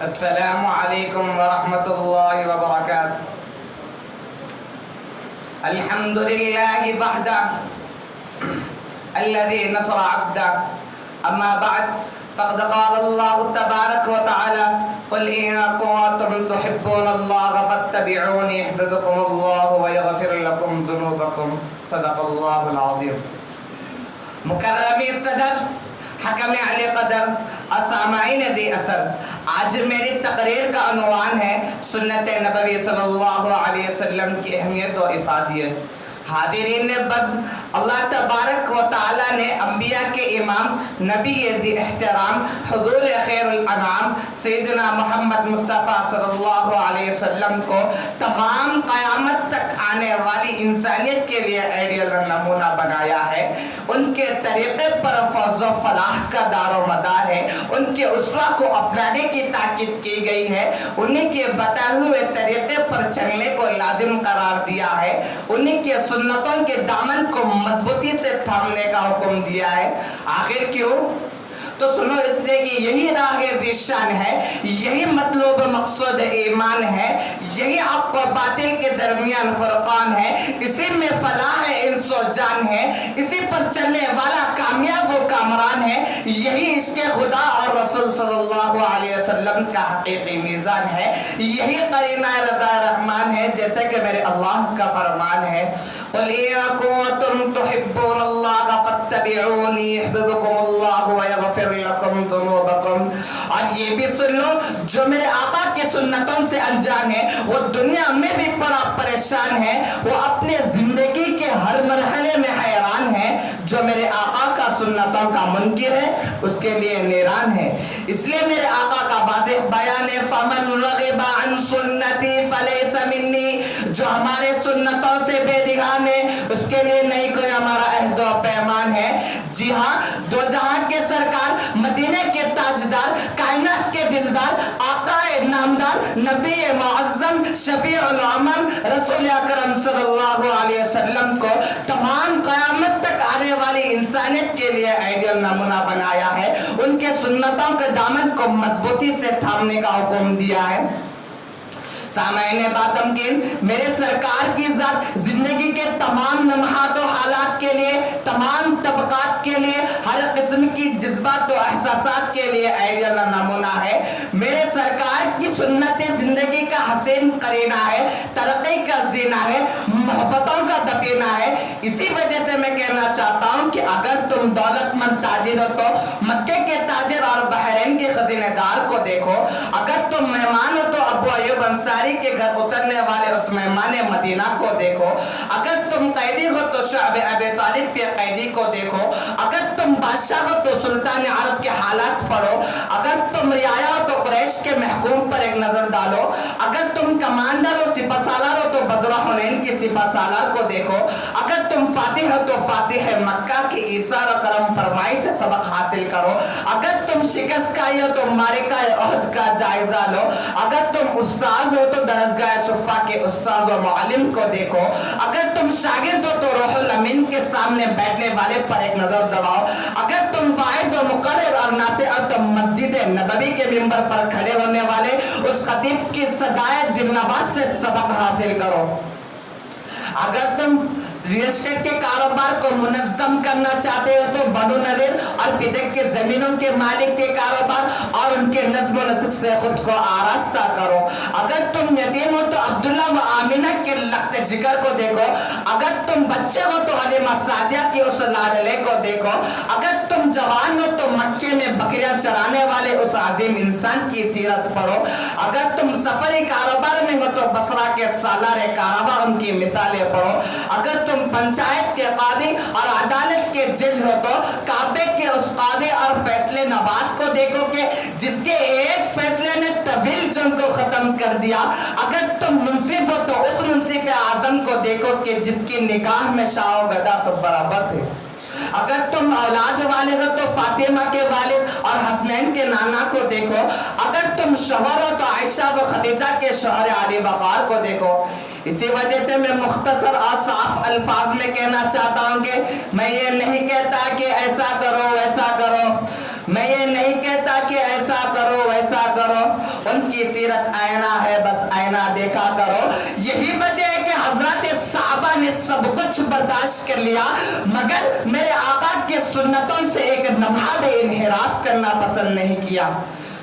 السلام علیکم ورحمۃ اللہ وبرکاتہ. الحمد للہ وحدہ الذي نصر عبدہ. اما بعد فقد قال اللہ تبارک وتعالی قل ان کنتم تحبون اللہ فاتبعونی یحببکم اللہ ویغفر لکم ذنوبکم. صدق اللہ العظیم. مکرم صدر، حکم علی قدر، سامعین دی اثر، آج میری تقریر کا عنوان ہے سنت نبوی صلی اللہ علیہ وسلم کی اہمیت و افادیت. حاضرین بزم، اللہ تبارک و تعالی نے انبیاء کے امام، نبی دی احترام، حضور خیر الانام سیدنا محمد مصطفیٰ صلی اللہ علیہ وسلم کو تمام قیامت تک آنے والی انسانیت کے لیے آئیڈیل نمونہ بنایا ہے. ان کے طریقے پر فوز و فلاح کا دار و مدار ہے. ان کے اسوہ کو اپنانے کی تاکید کی گئی ہے. انہیں کے بتائے ہوئے طریقے پر چلنے کو لازم قرار دیا ہے. انہیں کے سنتوں کے دامن کو مضبوطی سے تھامنے کا حکم دیا ہے. آخر کیوں؟ تو سنو، اس لیے کہ یہی راہ ذیشان ہے، یہی مطلوب مقصود ایمان ہے، یہی حق و باطل کے درمیان فرقان ہے، اسی میں فلاح انس و جان ہے، اسی پر چلنے والا کامیاب و کامران ہے. یہی عشق خدا اور رسول صلی اللہ علیہ وسلم کا حقیقی میزان ہے. یہی قرینہ رضا رحمان ہے، جیسے کہ میرے اللہ کا فرمان ہے قُلْ إِن كُنتُمْ تُحِبُّونَ اللَّهَ فَاتَّبِعُونِي يُحْبِبْكُمُ اللَّهُ وَيَغْفِرْ لَكُمْ ذُنُوبَكُمْ. اور یہ بھی سن لو، جو میرے آقا کی سنتوں سے انجان ہے وہ دنیا میں بھی بڑا پریشان ہے، وہ اپنے زندگی کے ہر مرحلے میں حیران ہے. جو میرے آقا کا سنتوں کا منکر ہے اس کے لیے نیران ہے. اس لیے میرے آقا کا واضح بیان ہے فَمَنْ رَغِبَ عَنْ سُنَّتِي فَلَيْسَ مِنِّي. جو ہمارے سنتوں سے بے دھیان ہے اس کے لیے نہیں کوئی ہمارا عہد و پیمان ہے. جی ہاں، دو جہاں کے سرکار، مدینہ کے تاجدار، کائنات کے دلدار، آقا نامدار، نبی معظم، شفیع الامم، رسول اکرم صلی اللہ علیہ وسلم کو تمام قیامت تک آنے والی انسانیت کے لیے آئیڈیل نمونہ بنایا ہے. ان کے سنتوں کے دامن کو مضبوطی سے تھامنے کا حکم دیا ہے. سامعین باتمکین، میرے سرکار کی ذات زندگی کے تمام لمحات و حالات کے لیے، تمام طبقات کے لیے، ہر قسم کی جذبات و احساسات کے لیے آئیڈیل نمونہ ہے. میرے سرکار کی سنت زندگی کا حسین قرینہ ہے، ترقی کا زینہ ہے، محبتوں کا دفینہ ہے. اسی وجہ سے میں کہنا چاہتا ہوں کہ اگر تم دولت مند تاجر ہو تو مکے کے تاجر اور بحرین کے خزینہ دار کو دیکھو. اگر تم مہمان ہو تو ابو ایوب انصاری کے گھر اترنے والے اس مہمان مدینہ کو دیکھو. اگر تم قیدی ہو تو شعب ابی طالب کے قیدی کو دیکھو. اگر تم بادشاہ ہو تو سلطان عرب کے حالات پڑھو. اگر تم رعایا ہو تو قریش کے محکوم پر ایک نظر ڈالو. اگر تم کمانڈر ہو، سپہ سالار ہو تو بدر حنین کے سپہ سالار کو دیکھو. اگر تم فاتح ہو تو فاتح مکہ کی ایثار و کرم فرمائی سے سبق حاصل کرو. اگر تم شکست کھائی ہو تو معرکہ احد کا جائزہ لو. اگر تم استاذ ہو تو درسگاہ صفا کے استاذ و معلم کو دیکھو. اگر تم شاگرد ہو تو روح الامین کے سامنے بیٹھنے والے پر ایک نظر دوڑاؤ. اگر تم واعظ و مقرر اور ناصح تو مسجد نبوی کے منبر پر کھڑے ہونے والے اس خطیب کی صدائے دلنواز سے سبق حاصل کرو. اگر تم ریل اسٹیٹ کے کاروبار کو منظم کرنا چاہتے ہو تو بنو نذیر اور فدق کے زمینوں کے مالک کے کاروبار اور ان کے نظم و نسق سے خود کو آراستہ کرو. اگر تم یتیم ہو تو عبداللہ و آمینہ کے لخت جگر کو دیکھو. اگر تم بچے ہو تو حلیمہ سعدیہ کی اس لاڈلے کو دیکھو. اگر تم جوان ہو تو مکے میں بکریاں چرانے والے اس عظیم انسان کی سیرت پڑھو. اگر تم سفری کاروبار میں ہو تو بصرہ کے سالار کعبہ ان کی مثالیں پڑھو. اگر تم پنچایت کے قاضی اور عدالت کے جج ہو تو کعبے کے اس قاضی اور فیصلے نواز کو دیکھو کہ جس کے ایک فیصلے نے طویل جنگ کو ختم کر دیا. اگر تم منصف ہو تو اس منصف اعظم کو دیکھو کہ جس کی نگاہ میں شاہ و گدا سب برابر تھے. اگر تم اولاد والے ہو تو فاطمہ کے والد اور حسنین کے نانا کو دیکھو. اگر تم شوہر ہو تو عائشہ و خدیجہ کے شوہر علی وقار کو دیکھو. اسی وجہ سے میں مختصر اور صاف الفاظ میں کہنا چاہتا ہوں کہ میں یہ نہیں کہتا کہ ایسا کرو ایسا کرو. میں یہ نہیں کہتا کہ ایسا کرو ویسا کرو، ان کی سیرت آئینہ ہے، بس آئینہ دیکھا کرو۔ یہی وجہ ہے کہ حضرات صحابہ نے سب کچھ برداشت کر لیا، مگر میرے آقا کے سنتوں سے ایک لمحہ بھی انحراف کرنا پسند نہیں کیا۔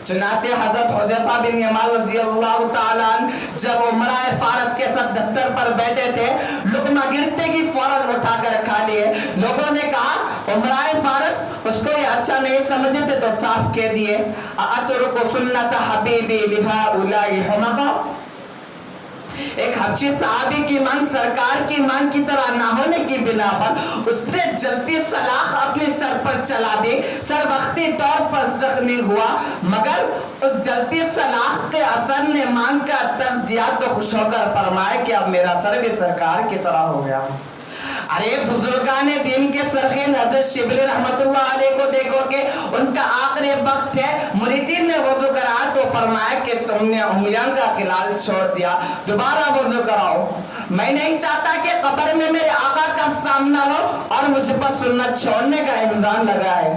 چنانچہ حضرت حذیفہ بن یمان رضی اللہ تعالیٰ عنہ جب عمرہ فارس کے ساتھ دستر پر بیٹھے تھے، لقمہ گرتے کی فوراً اٹھا کر کھا لیے۔ لوگوں نے کہا عمرہ فارس، اس کو یہ اچھا نہیں سمجھتے تو صاف کہہ دیے اترک سنت حبیبی لہؤلاء حمقا۔ ایک حبشی صحابی کی مانگ سرکار کی مانگ کی طرح نہ ہونے کی بنا پر اس نے جلتی سلاخ اپنے سر پر چلا دی، سر وقتی طور پر زخمی ہوا، مگر اس جلتی سلاخ کے اثر نے مانگ کا طرز دیا تو خوش ہو کر فرمایا کہ اب میرا سر بھی سرکار کی طرح ہو گیا۔ ارے بزرگان دین کے سرخین حضرت شبلی رحمت اللہ علیہ کو دیکھو کہ ان کا آخری وقت ہے، مریدین نے وضو کرا تو فرمایا کہ تم نے انگلیاں کا خلال چھوڑ دیا، دوبارہ وضو کراؤ۔ میں نہیں چاہتا کہ قبر میں میرے آقا کا سامنا ہو اور مجھ پر سنت چھوڑنے کا الزام لگائے۔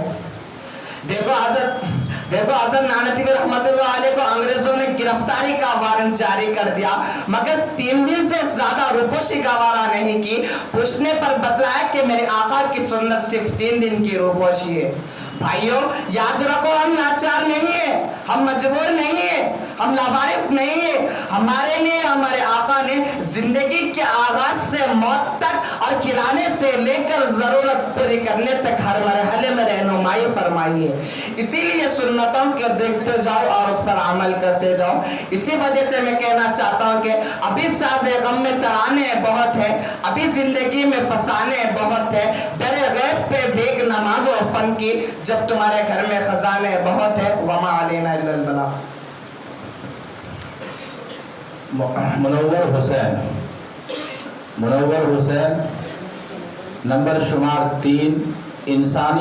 دیکھو حضرت نانوتوی رحمت اللہ علیہ کو انگریزوں نے گرفتاری کا وارنٹ جاری کر دیا، مگر 3 دن سے زیادہ روپوشی گوارا نہیں کی۔ پوچھنے پر بتلایا کہ میرے آقا کی سنت صرف 3 دن کی روپوشی ہے۔ بھائیو یاد رکھو، ہم لاچار نہیں ہیں، ہم مجبور نہیں ہیں، ہم لاوارث نہیں ہیں۔ ہمارے لیے ہمارے آقا نے زندگی کے آغاز سے موت تک اور کھلانے سے لے کر ضرورت پوری کرنے تک ہر مرحلے میں رہنمائی فرمائی ہے۔ اسی لیے سنتوں کو دیکھتے جاؤ اور اس پر عمل کرتے جاؤ۔ اسی وجہ سے میں کہنا چاہتا ہوں کہ ابھی ساز غم میں ترانے بہت ہے، ابھی زندگی میں فسانے بہت ہے، در غیب پہ بھیک نہ مانگو فن کی، جب تمہارے گھر میں خزانے بہت ہے۔ وما علینا الا البلاغ۔ منور حسین نمبر شمار 3 انسانی